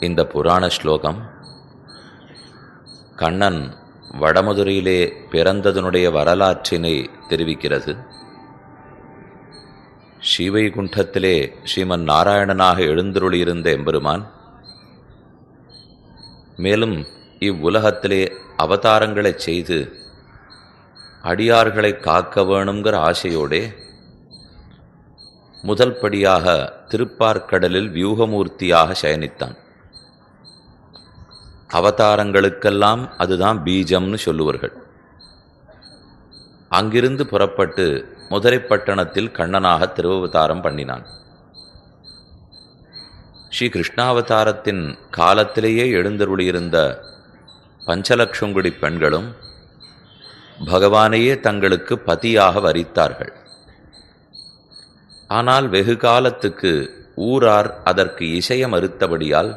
இந்த புராண ஸ்லோகம் கண்ணன் வடமதுரையிலே பிறந்ததனுடைய வரலாற்றினை தெரிவிக்கிறது. ஸ்ரீவைகுண்டத்திலே ஸ்ரீமன் நாராயணனாக எழுந்தருளியிருந்த எம்பெருமான் மேலும் இவ்வுலகத்திலே அவதாரங்களை செய்து அடியார்களை காக்க வேணுங்கிற ஆசையோடே முதல் படியாக திருப்பார்க்கடலில் வியூகமூர்த்தியாக சயனித்தான். அவதாரங்களுக்கெல்லாம் அதுதான் பீஜம்னு சொல்லுவார்கள். அங்கிருந்து புறப்பட்டு மதுரைப்பட்டணத்தில் கண்ணனாக திருவவதாரம் பண்ணினான். ஸ்ரீ கிருஷ்ணாவதாரத்தின் காலத்திலேயே எழுந்தருளியிருந்த பஞ்சலட்சங்குடி பெண்களும் பகவானையே தங்களுக்கு பதியாக வரித்தார்கள். ஆனால் வெகு காலத்துக்கு ஊரார் அதற்கு இசைய மறுத்தபடியால்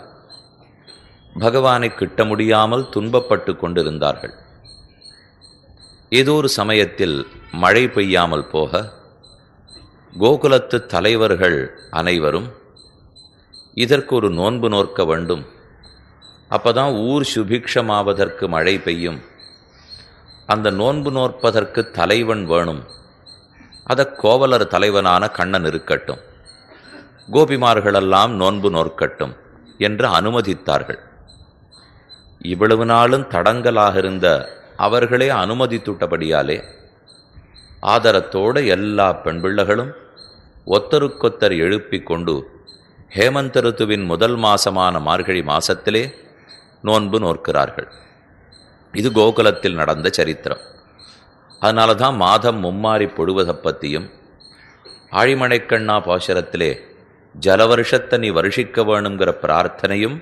பகவானை கிட்ட முடியாமல் துன்பப்பட்டு கொண்டிருந்தார்கள். ஏதோ ஒரு சமயத்தில் மழை பெய்யாமல் போக கோகுலத்து தலைவர்கள் அனைவரும் இதற்கு ஒரு நோன்பு நோக்க வேண்டும், அப்பதான் ஊர் சுபிக்ஷமாவதற்கு மழை பெய்யும், அந்த நோன்பு நோற்பதற்கு தலைவன் வேணும், அத கோவலர் தலைவனான கண்ணன் இருக்கட்டும், கோபிமார்களெல்லாம் நோன்பு நோற்கட்டும் என்று அனுமதித்தார்கள். இவ்வளவு நாளும் தடங்கலாக இருந்த அவர்களே அனுமதித்துட்டபடியாலே ஆதரத்தோடு எல்லா பெண் பிள்ளைகளும் ஒத்தருக்கொத்தர் எழுப்பிக் கொண்டு ஹேமந்த ருத்துவின் முதல் மாசமான மார்கழி மாசத்திலே நோன்பு நோக்கிறார்கள். இது கோகுலத்தில் நடந்த சரித்திரம். அதனால தான் மாதம் மும்மாறி பொழுவதை பற்றியும் ஆழிமணைக்கண்ணா பாசுரத்திலே ஜலவருஷத்தை நீ வருஷிக்க வேணுங்கிற பிரார்த்தனையும்